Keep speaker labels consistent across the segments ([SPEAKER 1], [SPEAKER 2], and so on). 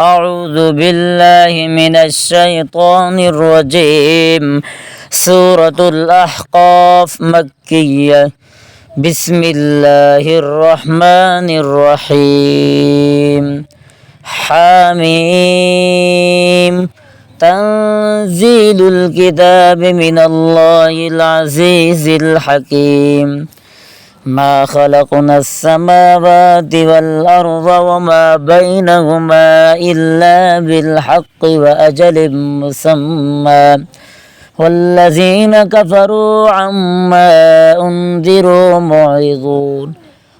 [SPEAKER 1] أعوذ بالله من الشيطان الرجيم سورة الأحقاف مكية بسم الله الرحمن الرحيم حميم تنزيل الكتاب من الله العزيز الحكيم ما خلقنا السماوات والأرض وما بينهما إلا بالحق وأجل مسمى والذين كفروا عما أنذروا معرضون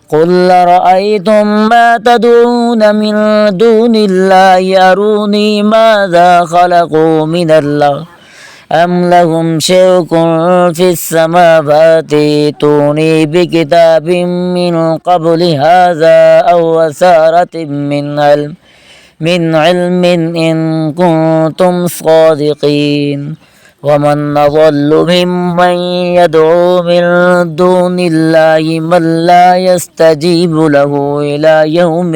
[SPEAKER 1] قل رأيتم ما تدعون من دون الله أروني ماذا خلقوا من الله أم لهم شرك في السماوات ائتوني بكتاب من قبل هذا أو أثارة من علم إن كنتم صادقين ومن أضل ممن يدعو من دون الله من لا يستجيب له إلى يوم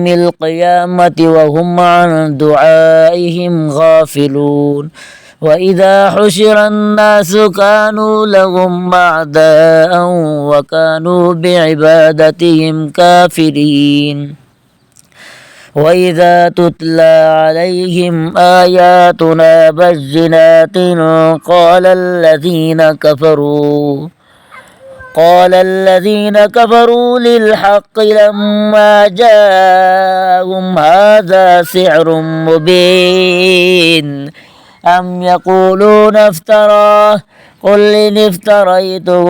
[SPEAKER 1] القيامة وهم عن دعائهم غافلون وإذا حشر الناس كانوا لهم أعداء وكانوا بعبادتهم كافرين وإذا تتلى عليهم آياتنا بينات قال الذين كفروا للحق لما جاءهم هذا سحر مبين أم يقولون افتراه قل إن افتريته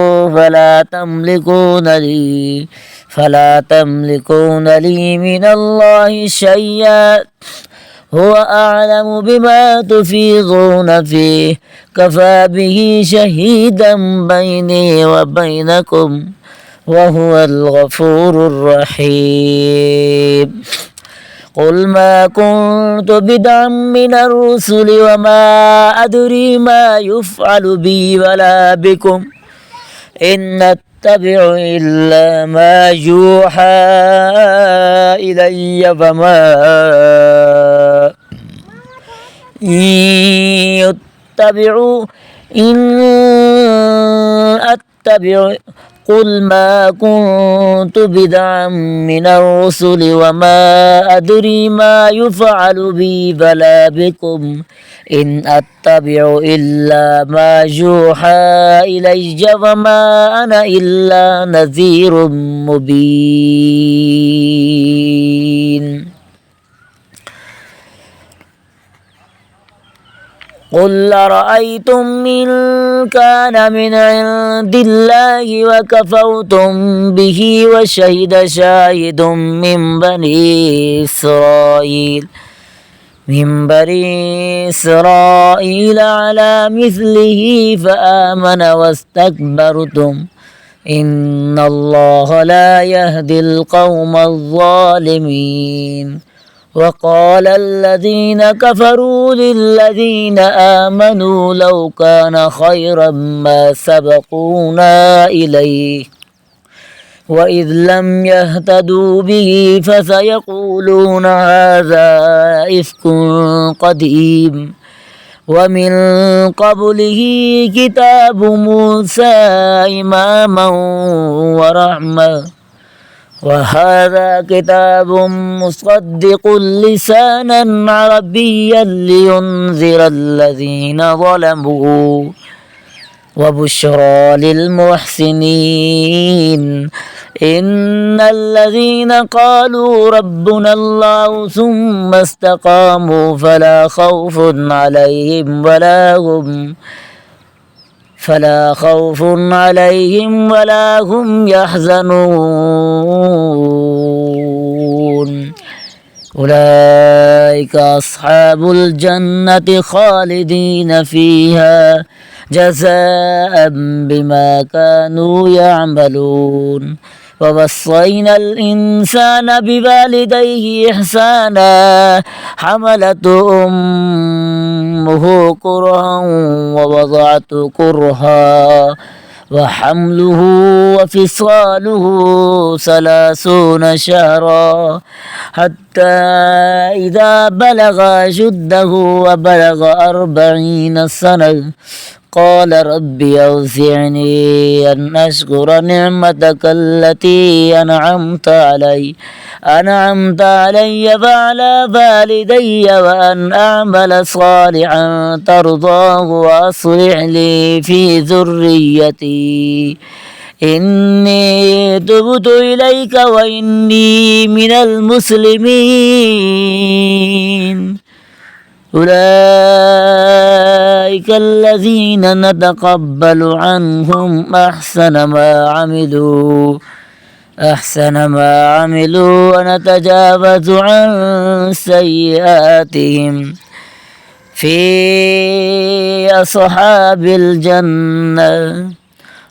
[SPEAKER 1] فلا تملكون لي من الله شيئا هو أعلم بما تفيضون فيه كفى به شهيدا بيني وبينكم وهو الغفور الرحيم قل ما كنت بدعا من الرسل وما أدري ما يفعل بي ولا بكم إن أتبع إلا ما يوحى إلي قل ما كنت بدعا من الرسل وما أدري ما يفعل بي ولا بكم إن أتبع إلا ما يوحى إلي وما أنا إلا نذير مبين قل أرأيتم إن كان من عند الله وكفرتم به وشهد شاهد من بني إسرائيل على مثله فآمن واستكبرتم إن الله لا يهدي القوم الظالمين وقال الذين كفروا للذين آمنوا لو كان خيرا ما سبقونا إليه وإذ لم يهتدوا به فسيقولون هذا إفك قديم ومن قبله كتاب موسى إماما ورحمة وهذا كتاب مصدق لسانا عربيا لينذر الذين ظلموا وبشرى للمحسنين إن الذين قالوا ربنا الله ثم استقاموا فلا خوف عليهم ولا هم يحزنون أولئك أصحاب الجنة خالدين فيها جزاء بما كانوا يعملون ووصينا الإنسان بوالديه إحسانا حملته أمه كرها ووضعته كرها وحمله وفصاله 30 شهرا حتى إذا بلغ أشده وبلغ 40 سنة قال رب أوزعني أن أشكر نعمتك التي أنعمت علي وعلى والدي وأن أعمل صالحا ترضاه وأصلح لي في ذريتي إني تبت إليك وإني من المسلمين أولئك الذين نتقبل عنهم أحسن ما عملوا ونتجاوز عن سيئاتهم في أصحاب الجنة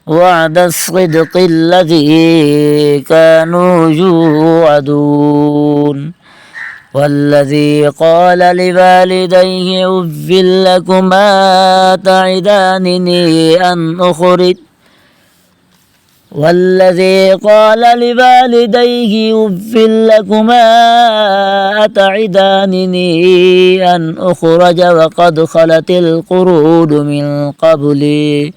[SPEAKER 1] وعد الصدق الذي كانوا يوعدون والذي قال لوالديه أف لكما تعدانني أن أخرج وقد خلت القرون من قبلي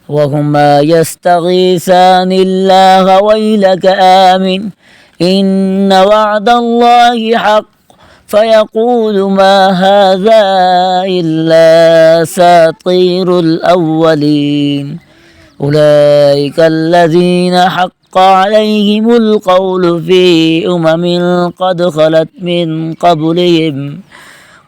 [SPEAKER 1] وهما يستغيثان الله ويلك آمن إن وعد الله حق فيقول ما هذا إلا أساطير الأولين أولئك الذين حق عليهم القول في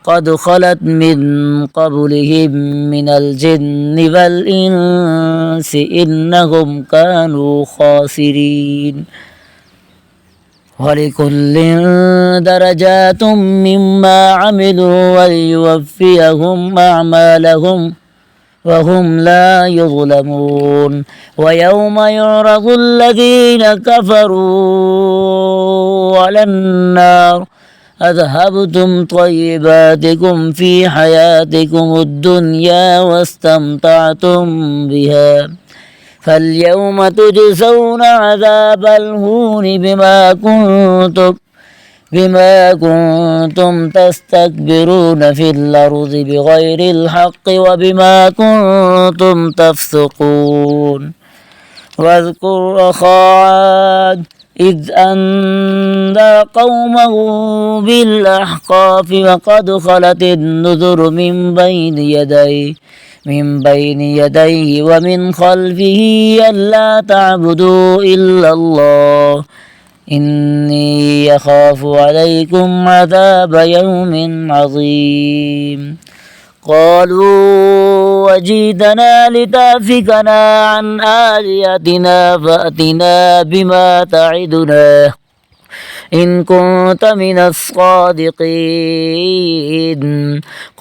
[SPEAKER 1] قد خلت من قبلهم من الجن والإنس إنهم كانوا خاسرين ولكل درجات مما عملوا وليوفيهم أعمالهم وهم لا يظلمون ويوم يعرض الذين كفروا على النار أذهبتم طيباتكم في حياتكم الدنيا واستمتعتم بها فاليوم تجزون عذاب الهون بما كنتم تستكبرون في الأرض بغير الحق وبما كنتم تفسقون واذكر أخا عاد إذ أنذر قومه بالأحقاف وقد خلت النذر من بين يديه ومن خلفه ألا تعبدوا إلا الله إني يخاف عليكم عذاب يوم عظيم قالوا وجئتنا لتأفكنا عن آلهتنا فأتنا بما تعدنا إن كنت من الصادقين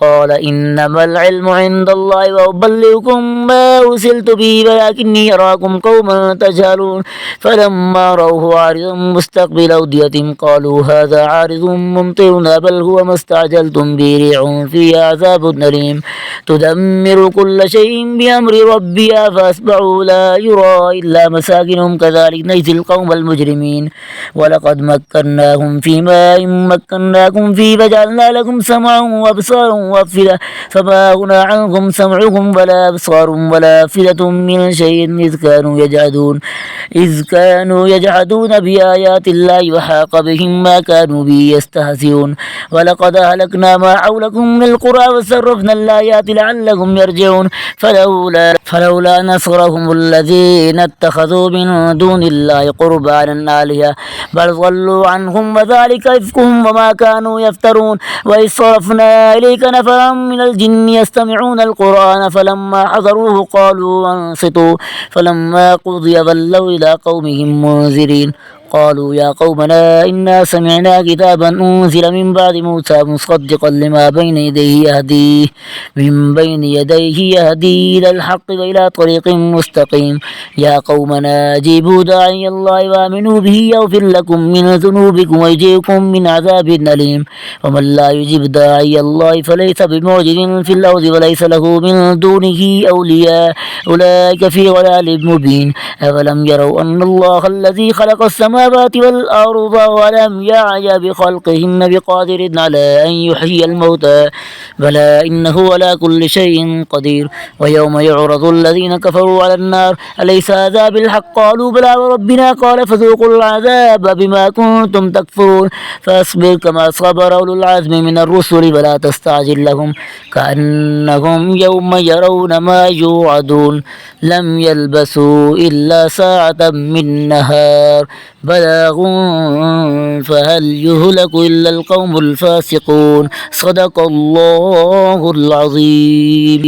[SPEAKER 1] قال إنما العلم عند الله وأبلغكم ما أرسلت به ولكني أراكم قوما تجهلون فلما رأوه عارضا مستقبل أوديتهم قالوا هذا عارض ممطرنا بل هو ما استعجلتم به ريح فيها عذاب أليم تدمر كل شيء بأمر ربها فأصبحوا لا يرى إلا مساكنهم كذلك نجزي القوم المجرمين ولقد مكناهم فيه فجعلنا لكم سمعا وأبصارا وأفئدة فما أغنى عنكم سمعكم ولا أبصارهم ولا أفئدة من شيء إذ كانوا يجحدون بآيات الله وحاق بهم ما كانوا به يستهزئون ولقد أهلكنا ما حولكم من القرى وصرفنا الآيات لعلهم يرجعون فلولا نصرهم الذين اتخذوا من دون الله قربانا آلهة بل ضلوا عنهم وذلك إفكهم وما كانوا يفترون وإذ صرفنا إليك نفرا من الجن يستمعون القرآن فلما حضروه قالوا أنصتوا فلما قضي ولوا إلى قومهم منذرين قالوا يا قومنا إنا سمعنا كتابا أنزل من بعد موسى مصدقا لما بين يديه يهدي إلى الحق وإلى طريق مستقيم. يا قومنا أجيبوا داعي الله وآمنوا به يغفر لكم من ذنوبكم ويجيركم من عذاب أليم. ومن لا يجب داعي الله فليس بمعجز في الأرض وليس له من دونه أولياء أولئك في ضلال مبين. أفلم يروا أن الله الذي خلق السماوات والأرض ولم يعي بخلقهن بقادر على أن يحيي الموتى بلى إنه على كل شيء قدير. ويوم يعرض الذين كفروا على النار أليس هذا بالحق قالوا بلى وربنا قال فذوقوا العذاب بما كنتم تكفرون. فاصبر كما صبر أولو العزم من الرسل ولا تستعجل لهم كأنهم يوم يرون ما يوعدون لم يلبثوا إلا ساعة من نهار بلاغ فهل يهلك إلا القوم الفاسقون. صدق الله العظيم.